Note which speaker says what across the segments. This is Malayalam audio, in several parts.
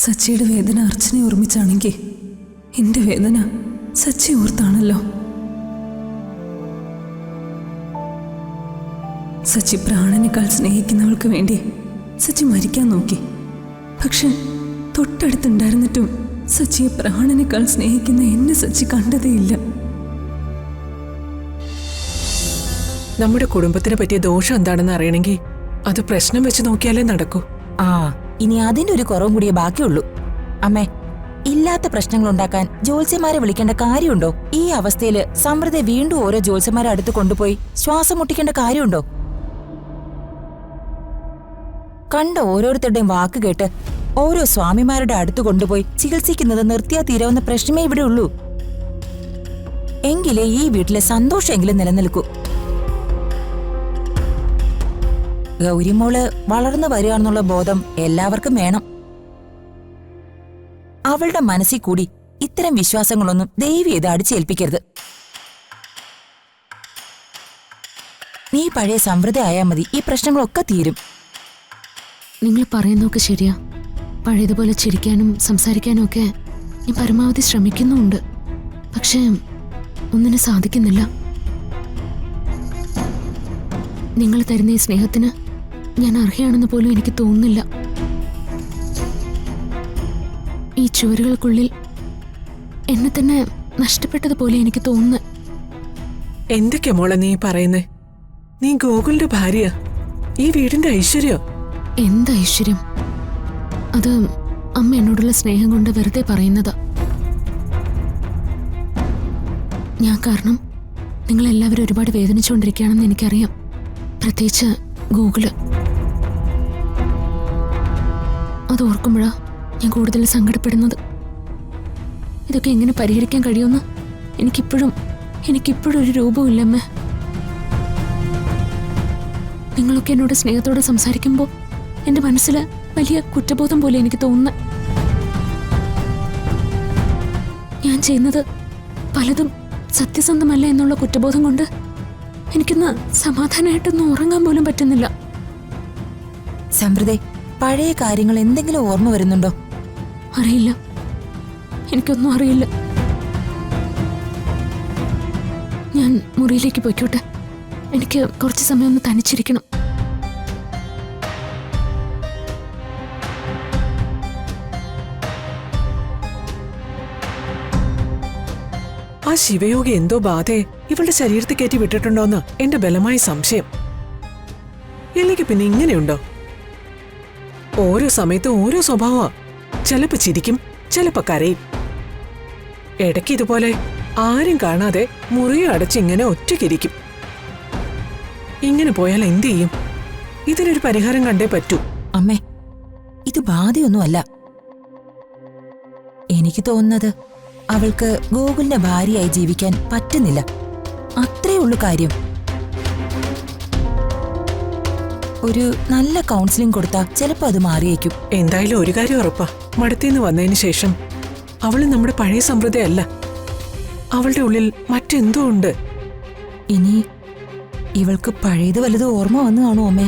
Speaker 1: സച്ചിയുടെ വേദന അർച്ചനെ ഓർമ്മിച്ചാണെങ്കിൽ എൻ്റെ വേദന സച്ചി ഓർത്താണല്ലോ. സച്ചി പ്രാണനേക്കാൾ സ്നേഹിക്കുന്നവൾക്ക് വേണ്ടി സച്ചി മരിക്കാൻ നോക്കി. പക്ഷെ തൊട്ടടുത്തുണ്ടായിരുന്നിട്ടും സച്ചിയെ പ്രാണനേക്കാൾ സ്നേഹിക്കുന്ന എന്നെ സച്ചി കണ്ടതേയില്ല.
Speaker 2: നമ്മുടെ കുടുംബത്തിനെ പറ്റിയ ദോഷം എന്താണെന്ന് അറിയണമെങ്കിൽ അത് പ്രശ്നം വെച്ച് നോക്കിയാലേ നടക്കൂ.
Speaker 3: ഇനി അതിന്റെ ഒരു കുറവും കൂടിയേ ബാക്കിയുള്ളൂ. അമ്മേ, ഇല്ലാത്ത പ്രശ്നങ്ങൾ ഉണ്ടാക്കാൻ ജ്യോത്സ്യന്മാരെ വിളിക്കേണ്ട കാര്യമുണ്ടോ? ഈ അവസ്ഥയില് സമൃദ്ധ വീണ്ടും ഓരോ ജ്യോത്സ്യന്മാരെ അടുത്ത് കൊണ്ടുപോയി ശ്വാസം മുട്ടിക്കേണ്ട കാര്യമുണ്ടോ? കണ്ട ഓരോരുത്തരുടെയും വാക്ക് കേട്ട് ഓരോ സ്വാമിമാരുടെ അടുത്ത് കൊണ്ടുപോയി ചികിത്സിക്കുന്നത് നിർത്തിയാ തീരാവുന്ന പ്രശ്നമേ ഇവിടെ ഉള്ളൂ. എങ്കിലേ ഈ വീട്ടിലെ സന്തോഷമെങ്കിലും നിലനിൽക്കൂ. ഗൗരിമോള് വളർന്നു വരികയാണെന്നുള്ള ബോധം എല്ലാവർക്കും വേണം. അവളുടെ മനസ്സിൽ കൂടി ഇത്തരം വിശ്വാസങ്ങളൊന്നും ദൈവം ഇത് അടിച്ചേൽപ്പിക്കരുത്. നീ പഴയ സമൃദ്ധ ആയാൽ മതി, ഈ പ്രശ്നങ്ങളൊക്കെ തീരും.
Speaker 1: നിങ്ങൾ പറയുന്നതൊക്കെ ശരിയാ. പഴയതുപോലെ ചിരിക്കാനും സംസാരിക്കാനും ഒക്കെ ഞാൻ പരമാവധി ശ്രമിക്കുന്നുമുണ്ട്. പക്ഷേ ഒന്നിനും സാധിക്കുന്നില്ല. നിങ്ങൾ തരുന്ന ഈ സ്നേഹത്തിന് ഞാൻ അർഹയാണെന്ന് പോലും എനിക്ക് തോന്നുന്നില്ല. ഈ ചുവരുകൾക്കുള്ളിൽ എന്നെ തന്നെ നഷ്ടപ്പെട്ടതുപോലെ എനിക്ക് തോന്നുന്നു.
Speaker 2: എന്തൊക്കെയാ മോളെ നീ പറയുന്നേ? നീ ഗോകുലിന്റെ ഭാര്യ, ഈ വീടിന്റെ ഐശ്വര്യം.
Speaker 1: എന്ത് ഐശ്വര്യം? അത് അമ്മ എന്നോടുള്ള സ്നേഹം കൊണ്ട് വെറുതെ പറയുന്നതാ. ഞാൻ കാരണം നിങ്ങളെല്ലാവരും ഒരുപാട് വേദനിച്ചുകൊണ്ടിരിക്കുകയാണെന്ന് എനിക്കറിയാം. പ്രത്യേകിച്ച് ഗൂഗിള്. അത് ഓർക്കുമ്പോഴാ ഞാൻ കൂടുതൽ സങ്കടപ്പെടുന്നത്. ഇതൊക്കെ എങ്ങനെ പരിഹരിക്കാൻ കഴിയുമെന്ന് എനിക്കിപ്പോഴും ഒരു രൂപമില്ല അമ്മ. നിങ്ങളൊക്കെ എന്നോട് സ്നേഹത്തോടെ സംസാരിക്കുമ്പോൾ എൻ്റെ മനസ്സിൽ വലിയ കുറ്റബോധം പോലെ എനിക്ക് തോന്നുന്നു. ഞാൻ ചെയ്യുന്നത് പലതും സത്യസന്ധമല്ല എന്നുള്ള കുറ്റബോധം കൊണ്ട് എനിക്കൊന്ന് സമാധാനമായിട്ടൊന്നും ഉറങ്ങാൻ പോലും പറ്റുന്നില്ല.
Speaker 3: സമൃദ്ധ, പഴയ കാര്യങ്ങൾ എന്തെങ്കിലും ഓർമ്മ വരുന്നുണ്ടോ?
Speaker 1: അറിയില്ല, എനിക്കൊന്നും അറിയില്ല. ഞാൻ മുറിയിലേക്ക് പോയിക്കോട്ടെ. എനിക്ക് കുറച്ച് സമയം ഒന്ന് തനിച്ചിരിക്കണം.
Speaker 2: ആ ശിവയോഗി എന്തോ ബാധയെ ഇവളുടെ ശരീരത്തിൽ കയറ്റി വിട്ടിട്ടുണ്ടോന്ന് എന്റെ ബലമായ സംശയം. ഇല്ലെങ്കിൽ പിന്നെ ഇങ്ങനെയുണ്ടോ? ഓരോ സമയത്തും ഓരോ സ്വഭാവമാ. ചിലപ്പോ ചിരിക്കും, ചിലപ്പോ കരയും. ഇടയ്ക്ക് ഇതുപോലെ ആരും കാണാതെ മുറിയെ അടച്ച് ഇങ്ങനെ ഒറ്റയ്ക്കിരിക്കും. ഇങ്ങനെ പോയാൽ എന്ത് ചെയ്യും? ഇതിനൊരു പരിഹാരം കണ്ടേ പറ്റൂ.
Speaker 3: അമ്മേ, ഇത് ബാധയൊന്നുമല്ല. എനിക്ക് തോന്നുന്നത് അവൾക്ക് ഗോകുലിന്റെ ഭാര്യയായി ജീവിക്കാൻ പറ്റുന്നില്ല. അത്രേ ഉള്ളു കാര്യം. ഒരു നല്ല കൗൺസിലിംഗ് കൊടുത്താൽ ചിലപ്പോ അത് മാറിയേക്കും.
Speaker 2: എന്തായാലും ഒരു കാര്യം ഉറപ്പാ, മടത്തിന്ന് വന്നതിന് ശേഷം അവള് നമ്മുടെ പഴയ സമൃദ്ധയല്ല. അവളുടെ ഉള്ളിൽ മറ്റെന്തോ ഉണ്ട്.
Speaker 3: ഇനി ഇവൾക്ക് പഴയത് വലുത് ഓർമ്മ വന്നു കാണൂ അമ്മേ.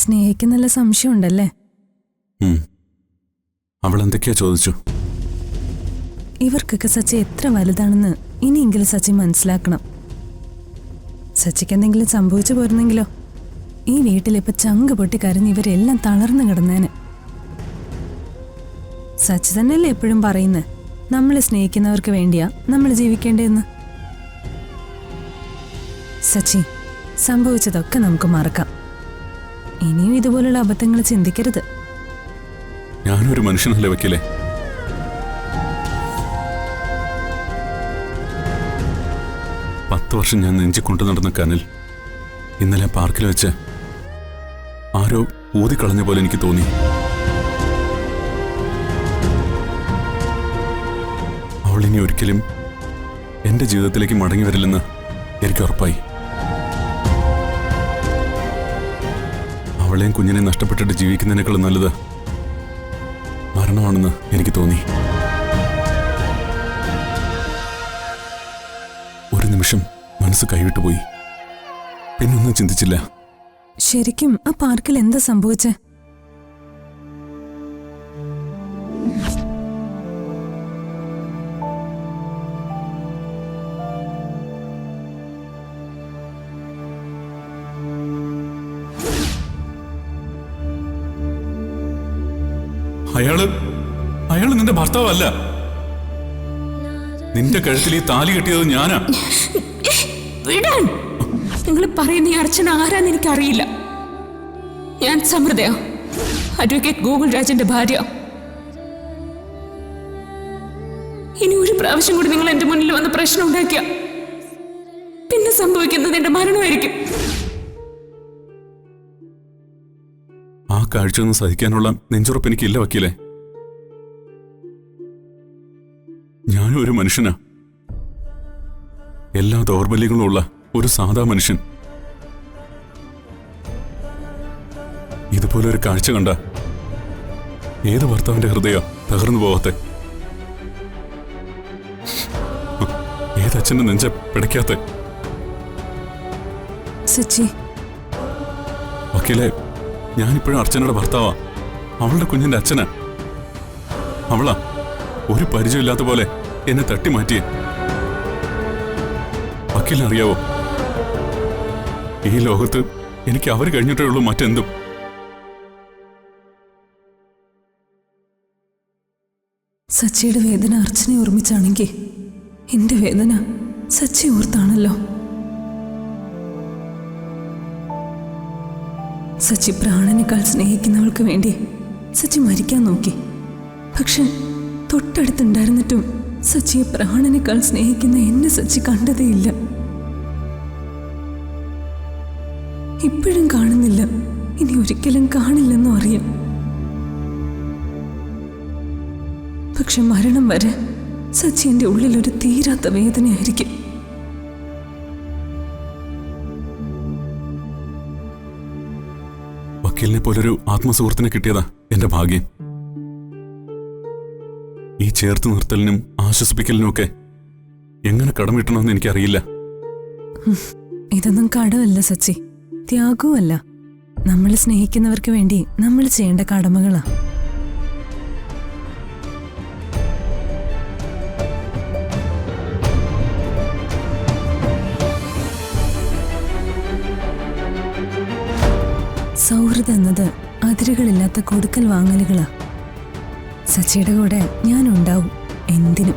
Speaker 1: സ്നേഹിക്ക് നല്ല സംശയമുണ്ടല്ലേ?
Speaker 4: അവൾ എന്തൊക്കെയാ ചോദിച്ചു?
Speaker 1: ഇവർക്കൊക്കെ സച്ചി എത്ര വലുതാണെന്ന് ഇനിയെങ്കിലും സച്ചി മനസ്സിലാക്കണം. സച്ചിക്ക് എന്തെങ്കിലും സംഭവിച്ചു പോരുന്നെങ്കിലോ? ഈ വീട്ടിലിപ്പോ ചങ്ക് പൊട്ടി കരഞ്ഞ് ഇവരെല്ലാം തളർന്നു കിടന്നേന്. സച്ചി തന്നെയല്ലേ എപ്പോഴും പറയുന്നത്, നമ്മൾ സ്നേഹിക്കുന്നവർക്ക് വേണ്ടിയാ നമ്മൾ ജീവിക്കേണ്ടതെന്ന്. സച്ചി, സംഭവിച്ചതൊക്കെ നമുക്ക് മറക്കാം. ഇനിയും ഇതുപോലുള്ള അബദ്ധങ്ങൾ ചിന്തിക്കരുത്.
Speaker 4: ഞാനൊരു മനുഷ്യനല്ലേ വക്കീലേ? വർഷം ഞാൻ നെഞ്ചിക്കൊണ്ടു നടന്ന കനൽ ഇന്നലെ പാർക്കിൽ വെച്ച് ആരോ ഊതിക്കളഞ്ഞ പോലെ എനിക്ക് തോന്നി. അവളിനി ഒരിക്കലും എന്റെ ജീവിതത്തിലേക്ക് മടങ്ങി വരില്ലെന്ന് എനിക്ക് ഉറപ്പായി. അവളെയും കുഞ്ഞിനെ നഷ്ടപ്പെട്ടിട്ട് ജീവിക്കുന്നതിനേക്കാളും നല്ലത് മരണമാണെന്ന് എനിക്ക് തോന്നി. ഒരു നിമിഷം മനസ്സ് കൈവിട്ടുപോയി. പിന്നൊന്നും ചിന്തിച്ചില്ല.
Speaker 1: ശരിക്കും ആ പാർക്കിൽ എന്താ സംഭവിച്ചേ?
Speaker 4: അയാള് നിന്റെ ഭർത്താവല്ല. നിന്റെ കഴുത്തിൽ ഈ താലി കെട്ടിയത് ഞാനാ.
Speaker 5: വിടാൻ! നിങ്ങൾ പറയുന്ന ഈ അർച്ചന ആരാന്ന് എനിക്കറിയില്ല. ഞാൻ സമൃദ്ധയാ, അഡ്വക്കേറ്റ് ഗോകുൽ രാജന്റെ ഭാര്യ. ഇനി ഒരു പ്രാവശ്യം കൂടി നിങ്ങൾ എന്റെ മുന്നിൽ വന്ന് പ്രശ്നം ഉണ്ടാക്കിയ പിന്നെ സംഭവിക്കുന്നത് എന്റെ മരണമായിരിക്കും.
Speaker 4: ആ കാഴ്ചയൊന്നും സഹിക്കാനുള്ള നെഞ്ചുറപ്പ് എനിക്കില്ല വക്കീലെ. ഞാനും ഒരു മനുഷ്യനാ, എല്ലാ ദൗർബല്യങ്ങളും ഉള്ള ഒരു സാധാ മനുഷ്യൻ. ഇതുപോലെ ഒരു കാഴ്ച കണ്ട ഏത് ഭർത്താവിന്റെ ഹൃദയം തകർന്നു പോകാത്തെ? ഏതച്ഛന്റെ നെഞ്ച പിടയ്ക്കാത്തെ?
Speaker 1: സച്ചി,
Speaker 4: വക്കീലെ, ഞാനിപ്പോഴും അർച്ചനയുടെ ഭർത്താവാ, അവളുടെ കുഞ്ഞിന്റെ അച്ഛനാ. അവളാ ഒരു പരിചയമില്ലാത്ത പോലെ എന്നെ തട്ടി മാറ്റിയേ. വക്കീലിനറിയാവോ, ഈ ലോകത്ത് എനിക്ക് അവർ കഴിഞ്ഞിട്ടേ ഉള്ളൂ മറ്റെന്തും.
Speaker 1: സച്ചിയുടെ വേദന അർച്ചനെ ഓർമ്മിച്ചാണെങ്കിൽ എന്റെ വേദന സച്ചി ഓർത്താണല്ലോ. സച്ചി പ്രാണനേക്കാൾ സ്നേഹിക്കുന്നവൾക്ക് വേണ്ടി സച്ചി മരിക്കാൻ നോക്കി. പക്ഷെ തൊട്ടടുത്തുണ്ടായിരുന്നിട്ടും സച്ചിയെ പ്രാണനേക്കാൾ സ്നേഹിക്കുന്ന എന്നെ സച്ചി കണ്ടതേയില്ല. ഇപ്പോഴും കാണുന്നില്ല, ഇനി ഒരിക്കലും കാണില്ലെന്നും അറിയാം. പക്ഷെ മരണം വരെ സച്ചി എൻ്റെ ഉള്ളിലൊരു തീരാത്ത വേദനയായിരിക്കും.
Speaker 4: വക്കീലിനെ പോലൊരു ആത്മസുഹൃത്തിനെ കിട്ടിയതാ എന്റെ ഭാഗ്യം. ഈ ചേർത്ത് നിർത്തലിനും ആശ്വസിപ്പിക്കലിനും ഒക്കെ എങ്ങനെ കടമിട്ടണമെന്ന് എനിക്കറിയില്ല.
Speaker 1: ഇതൊന്നും കടമല്ല സച്ചി, ത്യാഗവുമല്ല. നമ്മൾ സ്നേഹിക്കുന്നവർക്ക് വേണ്ടി നമ്മൾ ചെയ്യേണ്ട കടമകളാ. സൗഹൃദം എന്നത് അതിരുകളില്ലാത്ത കൊടുക്കൽ വാങ്ങലുകളാ. സച്ചിയുടെ കൂടെ ഞാനുണ്ടാവും എന്തിനും.